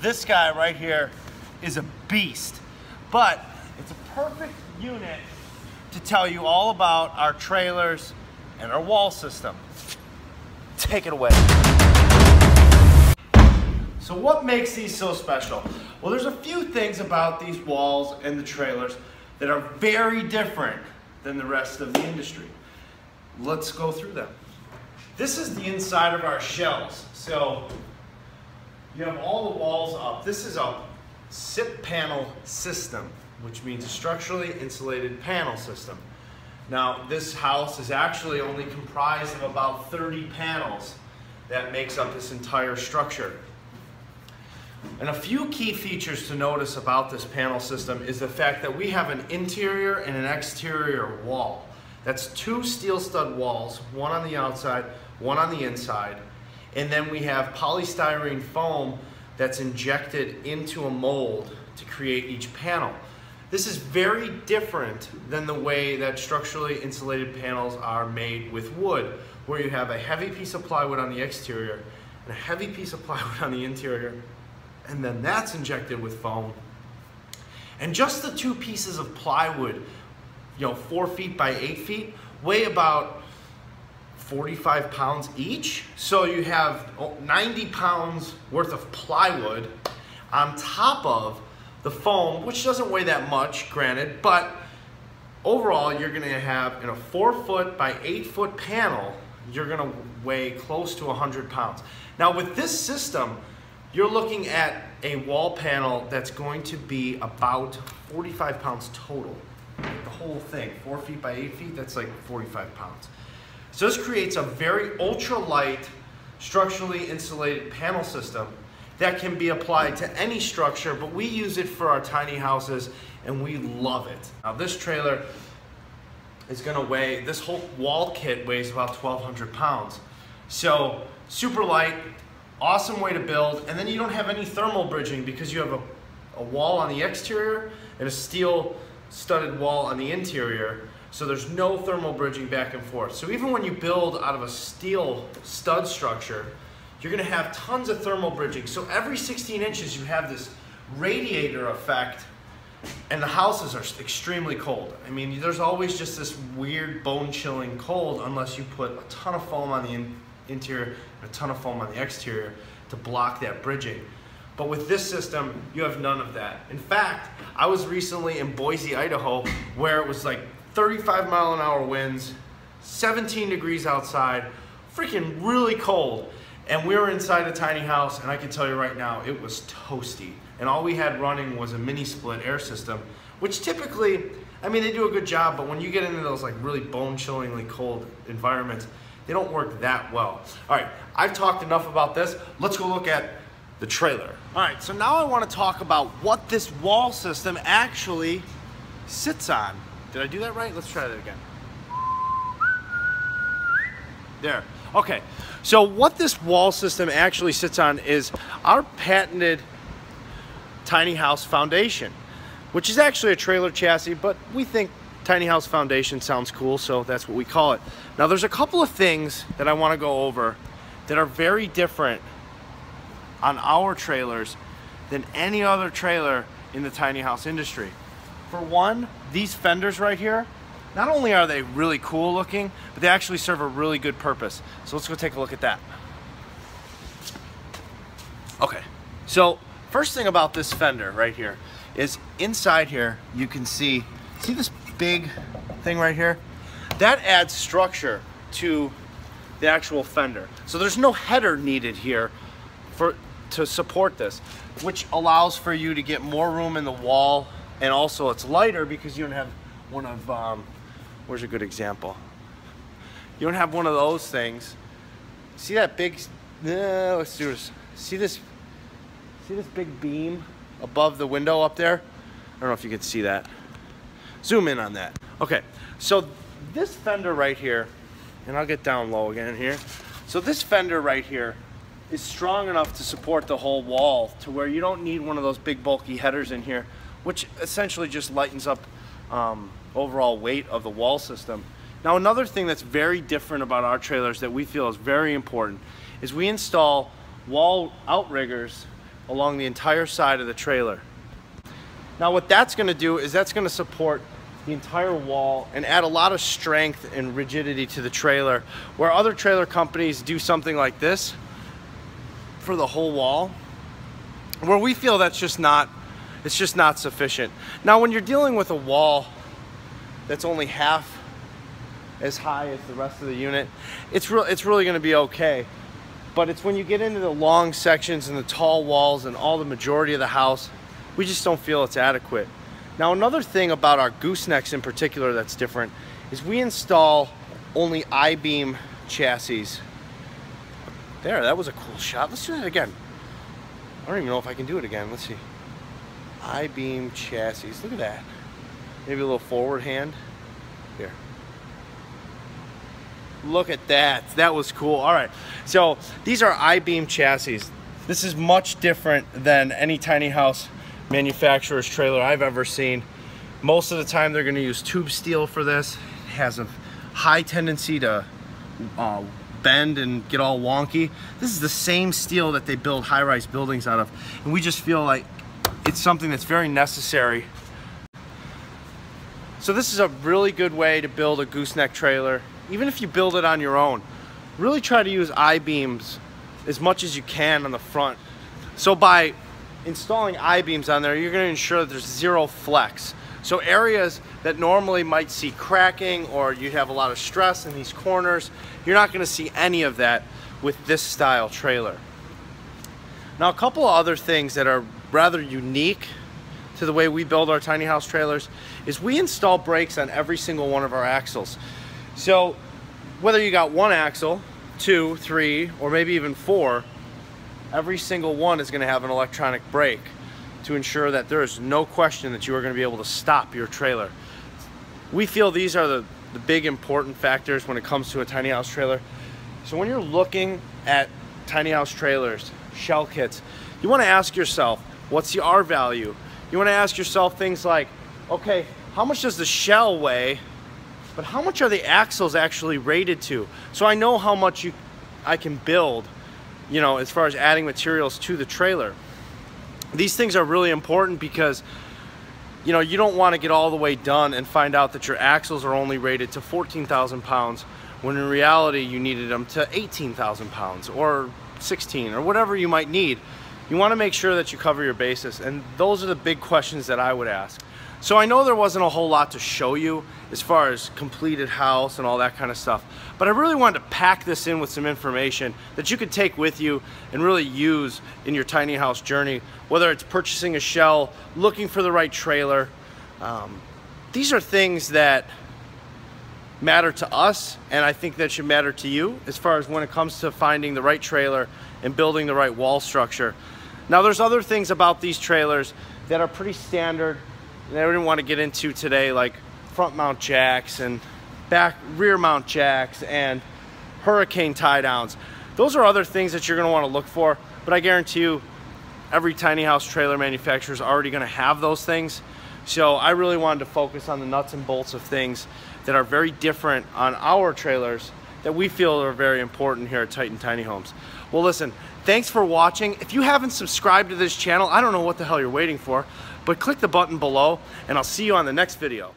this guy right here is a beast. But it's a perfect unit to tell you all about our trailers and our wall system. Take it away. So what makes these so special? Well, there's a few things about these walls and the trailers that are very different than the rest of the industry. Let's go through them. This is the inside of our shells. So you have all the walls up. This is a SIP panel system, which means a structurally insulated panel system. Now, this house is actually only comprised of about 30 panels that makes up this entire structure. And a few key features to notice about this panel system is the fact that we have an interior and an exterior wall. That's two steel stud walls, one on the outside, one on the inside. And then we have polystyrene foam that's injected into a mold to create each panel. This is very different than the way that structurally insulated panels are made with wood, where you have a heavy piece of plywood on the exterior and a heavy piece of plywood on the interior, and then that's injected with foam. And just the two pieces of plywood, 4 feet by 8 feet, weigh about 45 pounds each. So you have 90 pounds worth of plywood on top of the foam, which doesn't weigh that much, granted, but overall you're gonna have, in a 4 foot by 8 foot panel, you're gonna weigh close to 100 pounds. Now with this system, you're looking at a wall panel that's going to be about 45 pounds total. The whole thing, 4 feet by 8 feet, that's like 45 pounds. So this creates a very ultra-light, structurally insulated panel system that can be applied to any structure, but we use it for our tiny houses and we love it. Now this trailer is gonna weigh, this whole wall kit weighs about 1,200 pounds. So super light, awesome way to build, and then you don't have any thermal bridging because you have a wall on the exterior and a steel studded wall on the interior, so there's no thermal bridging back and forth. So even when you build out of a steel stud structure, you're gonna have tons of thermal bridging. So every 16 inches you have this radiator effect, and the houses are extremely cold. I mean, there's always just this weird bone-chilling cold unless you put a ton of foam on the interior and a ton of foam on the exterior to block that bridging. But with this system, you have none of that. In fact, I was recently in Boise, Idaho, where it was like 35-mile-an-hour winds, 17 degrees outside, freaking really cold. And we were inside a tiny house, and I can tell you right now, it was toasty. And all we had running was a mini split air system, which typically, I mean, they do a good job, but when you get into those like really bone-chillingly cold environments, they don't work that well. All right, I've talked enough about this. Let's go look at the trailer. All right, so now I want to talk about what this wall system actually sits on. Did I do that right? Let's try that again. There. Okay, so what this wall system actually sits on is our patented tiny house foundation, which is actually a trailer chassis, but we think tiny house foundation sounds cool, so that's what we call it. Now there's a couple of things that I want to go over that are very different on our trailers than any other trailer in the tiny house industry. For one, these fenders right here, not only are they really cool looking, but they actually serve a really good purpose. So let's go take a look at that. Okay, so first thing about this fender right here is inside here you can see this big thing right here? That adds structure to the actual fender. So there's no header needed here to support this, which allows for you to get more room in the wall, and also it's lighter because you don't have one of, where's a good example? You don't have one of those things. See that big, let's do this. See this big beam above the window up there? I don't know if you can see that. Zoom in on that. Okay, so this fender right here, and I'll get down low again here. So this fender right here is strong enough to support the whole wall to where you don't need one of those big bulky headers in here, which essentially just lightens up overall weight of the wall system. Now another thing that's very different about our trailers that we feel is very important is we install wall outriggers along the entire side of the trailer. Now what that's going to do is that's going to support the entire wall and add a lot of strength and rigidity to the trailer, where other trailer companies do something like this for the whole wall, where we feel that's just not, it's just not sufficient. Now when you're dealing with a wall that's only half as high as the rest of the unit, it's really going to be okay. But it's when you get into the long sections and the tall walls and all the majority of the house, we just don't feel it's adequate. Now another thing about our goosenecks in particular that's different is we install only I-beam chassis. There, that was a cool shot. Let's do that again. I don't even know if I can do it again. Let's see. I-beam chassis. Look at that. Maybe a little forward hand. Here. Look at that. That was cool. All right. So these are I-beam chassis. This is much different than any tiny house manufacturer's trailer I've ever seen. Most of the time they're going to use tube steel for this. It has a high tendency to bend and get all wonky. This is the same steel that they build high-rise buildings out of, and we just feel like it's something that's very necessary. So this is a really good way to build a gooseneck trailer. Even if you build it on your own, really try to use I-beams as much as you can on the front. So by installing I-beams on there, you're going to ensure that there's zero flex. So areas that normally might see cracking or you have a lot of stress in these corners, you're not going to see any of that with this style trailer. Now a couple of other things that are rather unique to the way we build our tiny house trailers is we install brakes on every single one of our axles. So whether you got one axle, 2, 3, or maybe even 4, every single one is going to have an electronic brake to ensure that there is no question that you are going to be able to stop your trailer. We feel these are the big important factors when it comes to a tiny house trailer. So when you're looking at tiny house trailers, shell kits, you want to ask yourself, what's the R value? You want to ask yourself things like, okay, how much does the shell weigh? But how much are the axles actually rated to? So I know how much I can build, you know, as far as adding materials to the trailer. These things are really important because, you know, you don't want to get all the way done and find out that your axles are only rated to 14,000 pounds when in reality you needed them to 18,000 pounds or 16 or whatever you might need. You want to make sure that you cover your bases, and those are the big questions that I would ask. So I know there wasn't a whole lot to show you as far as completed house and all that kind of stuff, but I really wanted to pack this in with some information that you could take with you and really use in your tiny house journey, whether it's purchasing a shell, looking for the right trailer. These are things that matter to us, and I think that should matter to you as far as when it comes to finding the right trailer and building the right wall structure. Now there's other things about these trailers that are pretty standard that I didn't want to get into today, like front mount jacks and rear mount jacks and hurricane tie downs. Those are other things that you're going to want to look for, but I guarantee you every tiny house trailer manufacturer is already going to have those things. So I really wanted to focus on the nuts and bolts of things that are very different on our trailers that we feel are very important here at Titan Tiny Homes. Well listen, thanks for watching. If you haven't subscribed to this channel, I don't know what the hell you're waiting for, but click the button below and I'll see you on the next video.